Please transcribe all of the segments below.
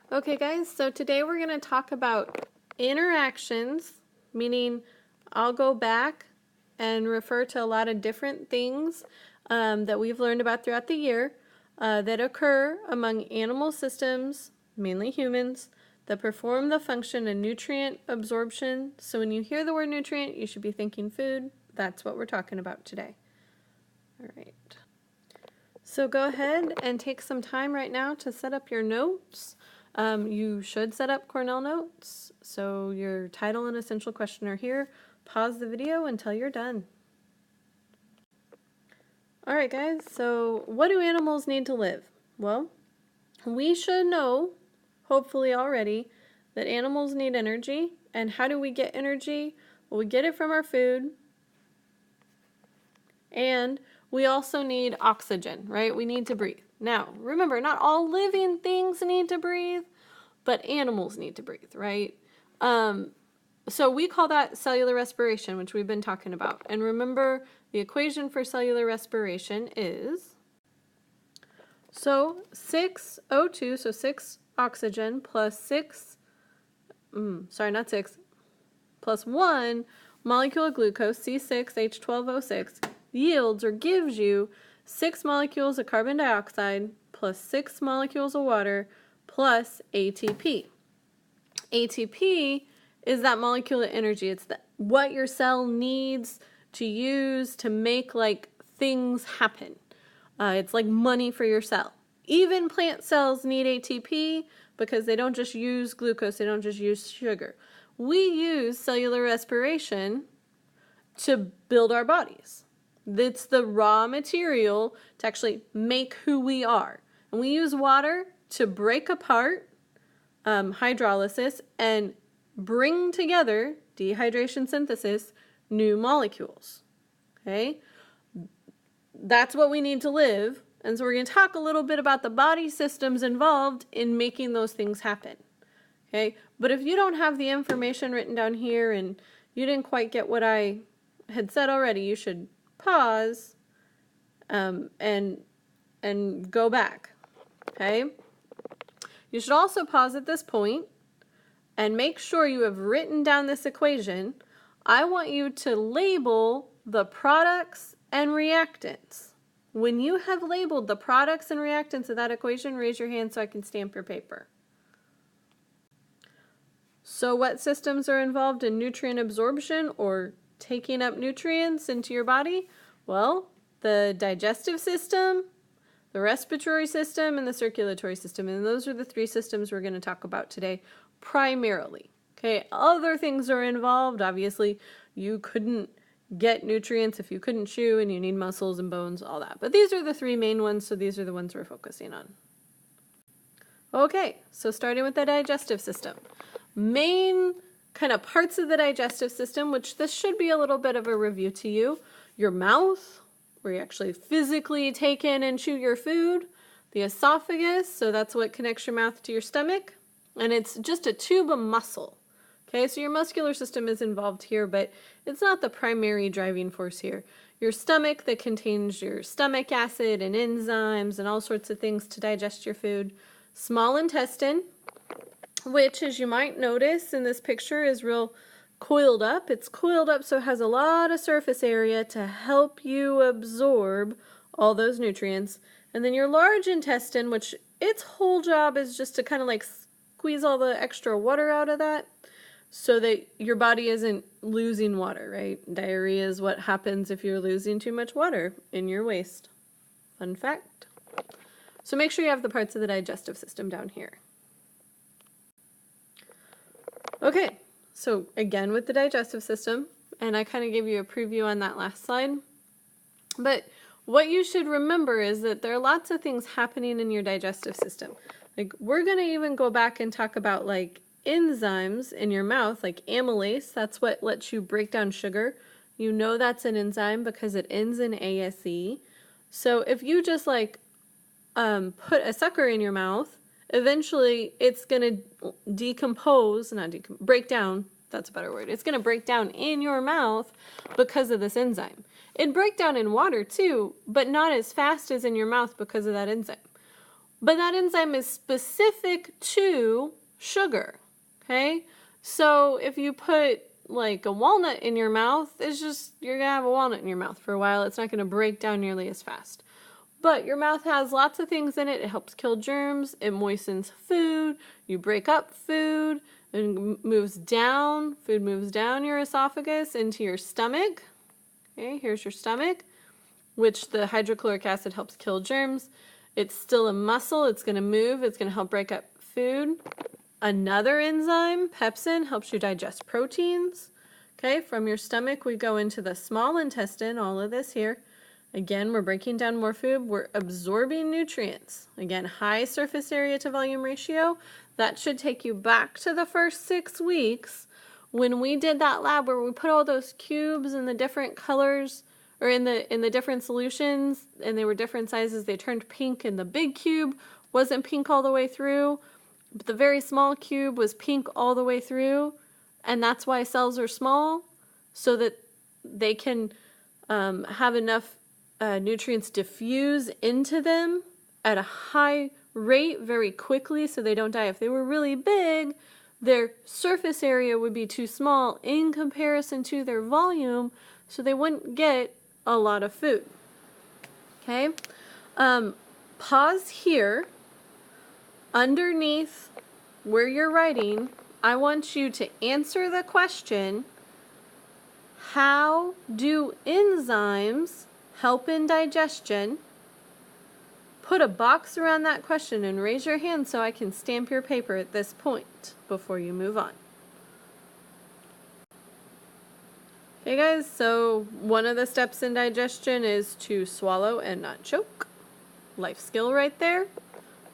Okay guys, so today we're going to talk about interactions, meaning I'll go back and refer to a lot of different things that we've learned about throughout the year that occur among animal systems, mainly humans, that perform the function of nutrient absorption. So when you hear the word nutrient, you should be thinking food. That's what we're talking about today. All right. So go ahead and take some time right now to set up your notes. You should set up Cornell notes. So your title and essential question are here. Pause the video until you're done. All right, guys. So what do animals need to live? Well, we should know, hopefully already, that animals need energy. And how do we get energy? Well, we get it from our food. And we also need oxygen, right? We need to breathe. Now, remember, not all living things need to breathe, but animals need to breathe, right? So we call that cellular respiration, which we've been talking about. And remember, the equation for cellular respiration is, so 6 O2, so 6 oxygen plus plus 1 molecule of glucose, C6H12O6, yields or gives you 6 molecules of carbon dioxide plus 6 molecules of water plus ATP. ATP is that molecule of energy. It's what your cell needs to use to make like things happen. It's like money for your cell. Even plant cells need ATP because they don't just use glucose, they don't just use sugar. We use cellular respiration to build our bodies. It's the raw material to actually make who we are. And we use water to break apart hydrolysis and bring together, dehydration synthesis, new molecules. Okay? That's what we need to live. And so we're going to talk a little bit about the body systems involved in making those things happen. Okay? But if you don't have the information written down here and you didn't quite get what I had said already, you should pause and go back. Okay? You should also pause at this point and make sure you have written down this equation. I want you to label the products and reactants. When you have labeled the products and reactants of that equation, raise your hand so I can stamp your paper. So what systems are involved in nutrient absorption or taking up nutrients into your body? Well, the digestive system, the respiratory system, and the circulatory system. And those are the three systems we're going to talk about today primarily. Okay, other things are involved. Obviously, you couldn't get nutrients if you couldn't chew, and you need muscles and bones, all that. But these are the three main ones, so these are the ones we're focusing on. Okay, so starting with the digestive system. Main kind of parts of the digestive system, which this should be a little bit of a review to you. Your mouth, where you actually physically take in and chew your food. The esophagus, so that's what connects your mouth to your stomach. And it's just a tube of muscle. Okay, so your muscular system is involved here, but it's not the primary driving force here. Your stomach that contains your stomach acid and enzymes and all sorts of things to digest your food. Small intestine, which, as you might notice in this picture, is real coiled up. It's coiled up so it has a lot of surface area to help you absorb all those nutrients. And then your large intestine, which its whole job is just to kind of like squeeze all the extra water out of that so that your body isn't losing water, right? Diarrhea is what happens if you're losing too much water in your waste. Fun fact. So make sure you have the parts of the digestive system down here. Okay, so again with the digestive system, and I kind of gave you a preview on that last slide, but what you should remember is that there are lots of things happening in your digestive system. Like we're going to even go back and talk about like enzymes in your mouth, like amylase. That's what lets you break down sugar. You know that's an enzyme because it ends in ASE. So if you just like put a sucker in your mouth, eventually it's going to break down. That's a better word. It's going to break down in your mouth because of this enzyme. It'd break down in water too, but not as fast as in your mouth because of that enzyme. but that enzyme is specific to sugar, okay? So if you put like a walnut in your mouth, it's just, you're gonna have a walnut in your mouth for a while. It's not gonna break down nearly as fast. But your mouth has lots of things in it. It helps kill germs. It moistens food. You break up food and moves down. Food moves down your esophagus into your stomach. Okay, here's your stomach, which the hydrochloric acid helps kill germs. It's still a muscle. It's going to move. It's going to help break up food. Another enzyme, pepsin, helps you digest proteins. Okay, from your stomach, we go into the small intestine, all of this here. Again, we're breaking down more food. We're absorbing nutrients. Again, high surface area to volume ratio. That should take you back to the first 6 weeks when we did that lab where we put all those cubes in the different colors or in the different solutions, and they were different sizes. They turned pink, and the big cube wasn't pink all the way through, but the very small cube was pink all the way through, and that's why cells are small, so that they can have enough nutrients diffuse into them at a high rate very quickly so they don't die. If they were really big, their surface area would be too small in comparison to their volume, so they wouldn't get a lot of food. Okay? Pause here. Underneath where you're writing, I want you to answer the question, how do enzymes help in digestion? Put a box around that question and raise your hand so I can stamp your paper at this point before you move on. Okay guys, so one of the steps in digestion is to swallow and not choke. Life skill right there,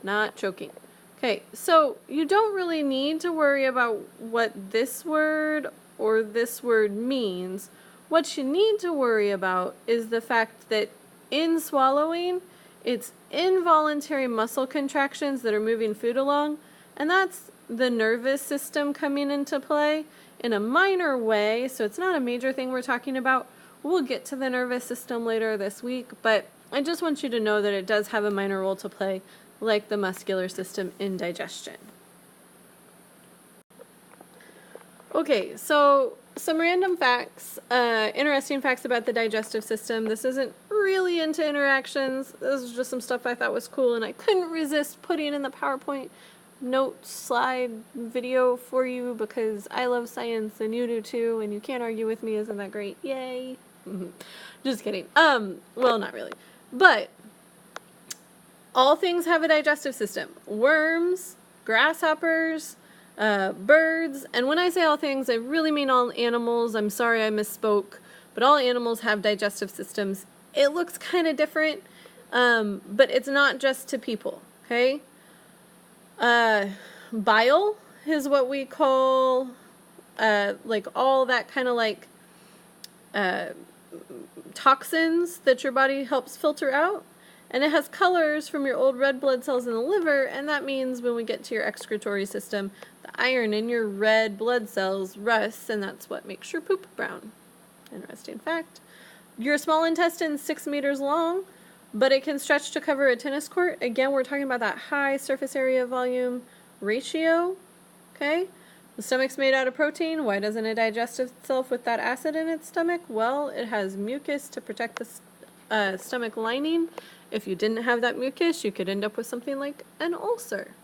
not choking. Okay, so you don't really need to worry about what this word or this word means. What you need to worry about is the fact that in swallowing, it's involuntary muscle contractions that are moving food along, and that's the nervous system coming into play in a minor way, so it's not a major thing we're talking about. We'll get to the nervous system later this week, but I just want you to know that it does have a minor role to play, like the muscular system in digestion. Okay, so some random facts, interesting facts about the digestive system. This isn't really into interactions. This is just some stuff I thought was cool, and I couldn't resist putting in the PowerPoint note slide video for you because I love science and you do too, and you can't argue with me. Isn't that great? Yay. Just kidding. Well, not really. But all things have a digestive system. Worms, grasshoppers, birds, and when I say all things, I really mean all animals. I'm sorry I misspoke, but all animals have digestive systems. It looks kind of different, but it's not just to people, okay? Bile is what we call, like all that kind of like, toxins that your body helps filter out. And it has colors from your old red blood cells in the liver, and that means when we get to your excretory system, the iron in your red blood cells rusts, and that's what makes your poop brown. Interesting fact. Your small intestine is 6 meters long, but it can stretch to cover a tennis court. Again, we're talking about that high surface area volume ratio, okay? The stomach's made out of protein. Why doesn't it digest itself with that acid in its stomach? Well, it has mucus to protect the stomach lining. If you didn't have that mucus, you could end up with something like an ulcer.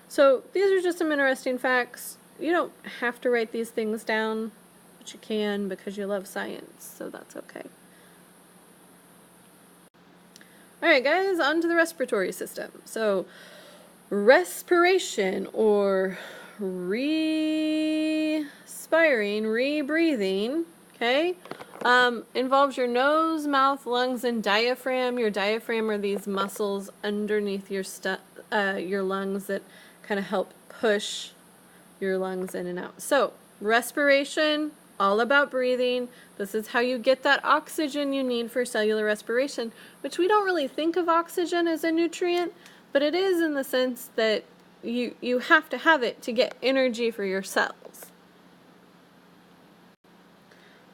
So these are just some interesting facts. You don't have to write these things down, but you can because you love science, so that's okay. Alright guys, on to the respiratory system. So respiration, or respiring, rebreathing, okay, involves your nose, mouth, lungs, and diaphragm. Your diaphragm are these muscles underneath your lungs that kind of help push your lungs in and out. So respiration, all about breathing. This is how you get that oxygen you need for cellular respiration, which we don't really think of oxygen as a nutrient, but it is in the sense that you have to have it to get energy for your cells.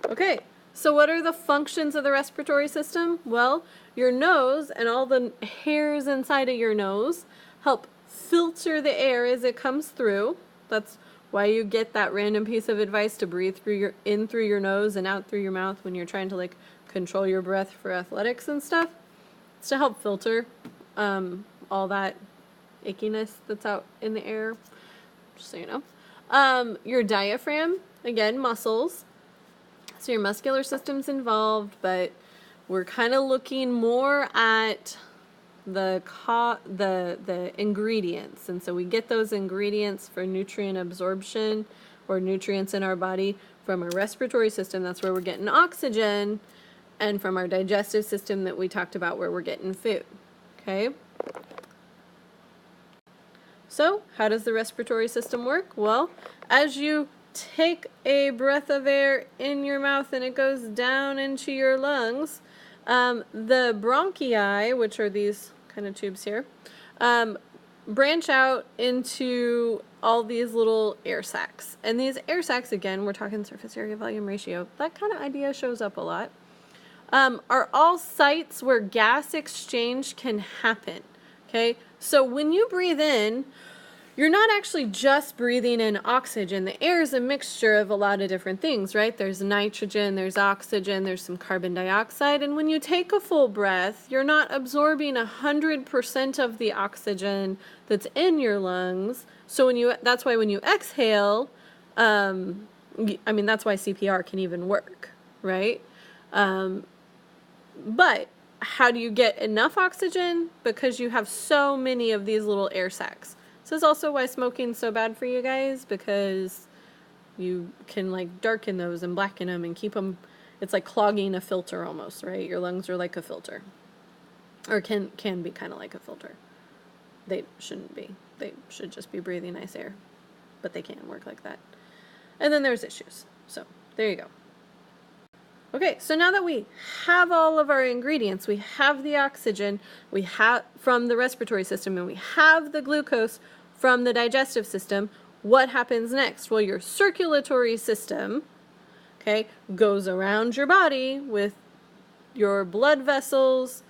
Okay, so what are the functions of the respiratory system? Well, your nose and all the hairs inside of your nose help filter the air as it comes through. That's why you get that random piece of advice to breathe in through your nose and out through your mouth when you're trying to like control your breath for athletics and stuff. It's to help filter all that ickiness that's out in the air, just so you know. Your diaphragm, again, muscles. So your muscular system's involved, but we're kind of looking more at the ingredients. And so we get those ingredients for nutrient absorption or nutrients in our body from our respiratory system. That's where we're getting oxygen, and from our digestive system that we talked about where we're getting food. Okay? So how does the respiratory system work? Well, as you take a breath of air in your mouth and it goes down into your lungs, the bronchi, which are these kind of tubes here, branch out into all these little air sacs. And these air sacs, again, we're talking surface area volume ratio, that kind of idea shows up a lot, are all sites where gas exchange can happen. Okay, so when you breathe in, you're not actually just breathing in oxygen. The air is a mixture of a lot of different things, right? There's nitrogen, there's oxygen, there's some carbon dioxide. And when you take a full breath, you're not absorbing 100% of the oxygen that's in your lungs. So that's why when you exhale, I mean, that's why CPR can even work, right? But how do you get enough oxygen? Because you have so many of these little air sacs. This is also why smoking's so bad for you guys, because you can like darken those and blacken them and keep them, it's like clogging a filter almost, right? Your lungs are like a filter, or can be kind of like a filter. They shouldn't be. They should just be breathing nice air, but they can't work like that. And then there's issues. So there you go. Okay, so now that we have all of our ingredients, we have the oxygen, we have from the respiratory system, and we have the glucose from the digestive system, what happens next? Well, your circulatory system, okay, goes around your body with your blood vessels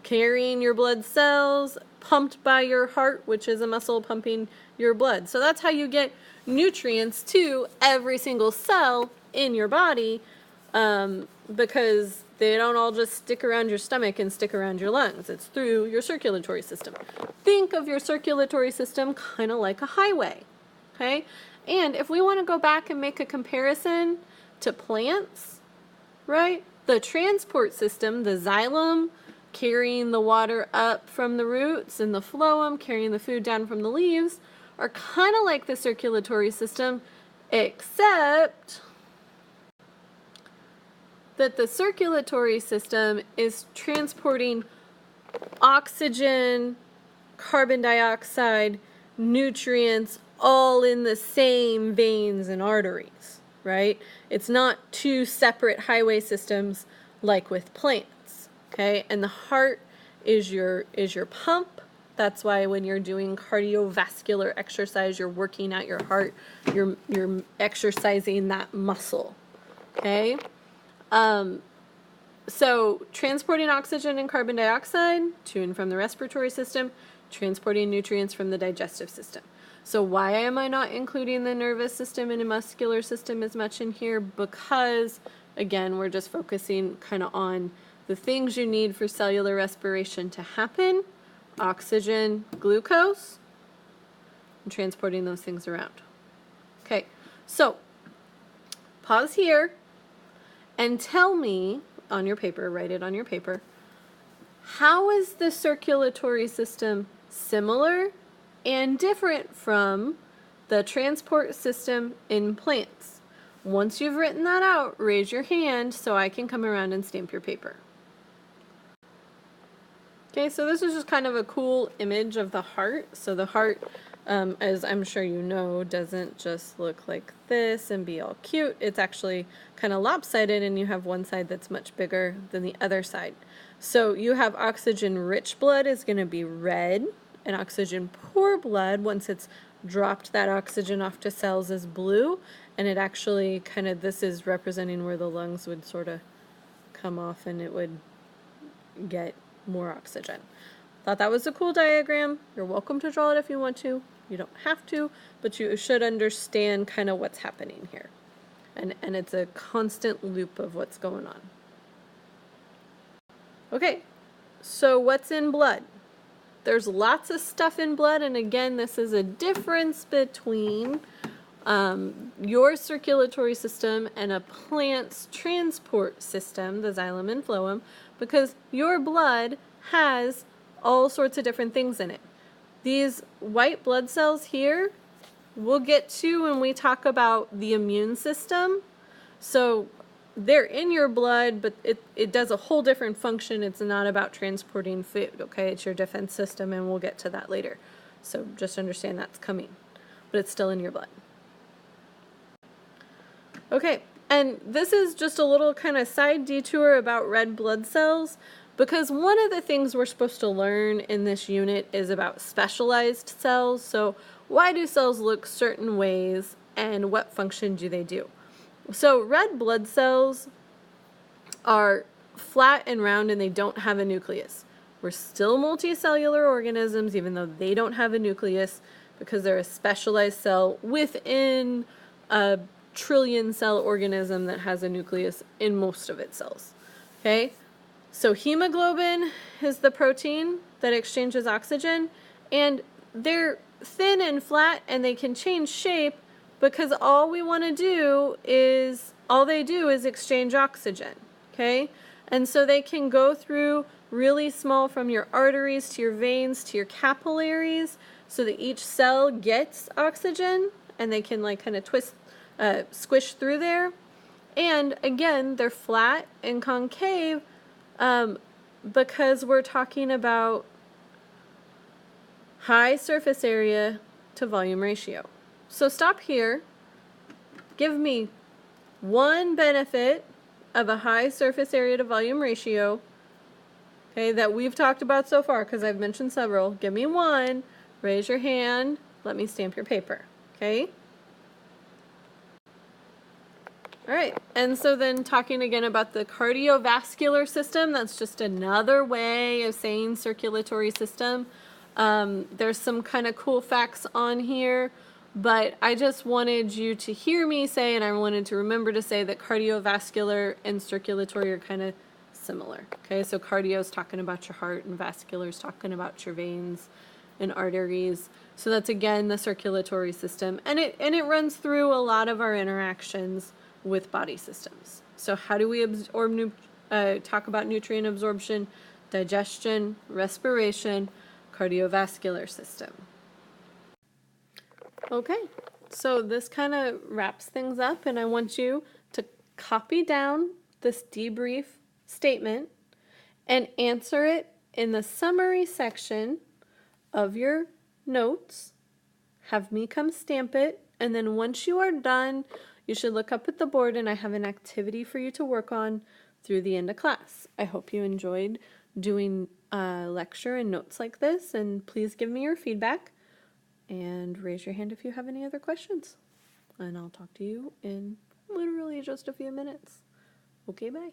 carrying your blood cells, pumped by your heart, which is a muscle pumping your blood. So that's how you get nutrients to every single cell in your body, because they don't all just stick around your stomach and stick around your lungs. It's through your circulatory system. Think of your circulatory system kind of like a highway, okay? And if we want to go back and make a comparison to plants, right? The transport system, the xylem carrying the water up from the roots, and the phloem carrying the food down from the leaves, are kind of like the circulatory system, except that the circulatory system is transporting oxygen, carbon dioxide, nutrients, all in the same veins and arteries, right? It's not two separate highway systems like with plants, okay? And the heart is your pump. That's why when you're doing cardiovascular exercise, you're working out your heart, you're exercising that muscle, okay? So transporting oxygen and carbon dioxide to and from the respiratory system, transporting nutrients from the digestive system. So why am I not including the nervous system and the muscular system as much in here? Because, again, we're just focusing kind of on the things you need for cellular respiration to happen, oxygen, glucose, and transporting those things around. Okay, so pause here. And tell me on your paper, write it on your paper, how is the circulatory system similar and different from the transport system in plants? Once you've written that out, raise your hand so I can come around and stamp your paper. Okay, so this is just kind of a cool image of the heart. So the heart, as I'm sure you know, doesn't just look like this and be all cute. It's actually kind of lopsided, and you have one side that's much bigger than the other side. So you have oxygen-rich blood is going to be red, and oxygen-poor blood, once it's dropped that oxygen off to cells, is blue. And it actually kind of, this is representing where the lungs would sort of come off and it would get more oxygen. Thought that was a cool diagram. You're welcome to draw it if you want to. You don't have to, but you should understand kind of what's happening here. And it's a constant loop of what's going on. Okay, so what's in blood? There's lots of stuff in blood, and again, this is a difference between your circulatory system and a plant's transport system, the xylem and phloem, because your blood has all sorts of different things in it. These white blood cells here, we'll get to when we talk about the immune system. So they're in your blood, but it does a whole different function. It's not about transporting food, okay? It's your defense system, and we'll get to that later. So just understand that's coming, but it's still in your blood. Okay, and this is just a little kind of side detour about red blood cells, because one of the things we're supposed to learn in this unit is about specialized cells. So why do cells look certain ways, and what function do they do? So red blood cells are flat and round, and they don't have a nucleus. We're still multicellular organisms, even though they don't have a nucleus, because they're a specialized cell within a trillion cell organism that has a nucleus in most of its cells. Okay? So hemoglobin is the protein that exchanges oxygen, and they're thin and flat, and they can change shape because all they do is exchange oxygen, okay? And so they can go through really small, from your arteries to your veins to your capillaries, so that each cell gets oxygen, and they can like kind of squish through there. And again, they're flat and concave, because we're talking about high surface area to volume ratio. So stop here. Give me one benefit of a high surface area to volume ratio, okay, that we've talked about so far, because I've mentioned several. Give me one. Raise your hand. Let me stamp your paper, okay? All right, and so then talking again about the cardiovascular system, that's just another way of saying circulatory system. There's some kind of cool facts on here, but I just wanted you to hear me say, and I wanted to remember to say, that cardiovascular and circulatory are kind of similar. Okay, so cardio is talking about your heart, and vascular is talking about your veins and arteries. So that's again the circulatory system, and it runs through a lot of our interactions with body systems. So how do we talk about nutrient absorption, digestion, respiration, cardiovascular system? Okay, so this kind of wraps things up, and I want you to copy down this debrief statement and answer it in the summary section of your notes. Have me come stamp it, and then once you are done, you should look up at the board, and I have an activity for you to work on through the end of class. I hope you enjoyed doing a lecture and notes like this, and please give me your feedback, and raise your hand if you have any other questions. And I'll talk to you in literally just a few minutes. Okay, bye.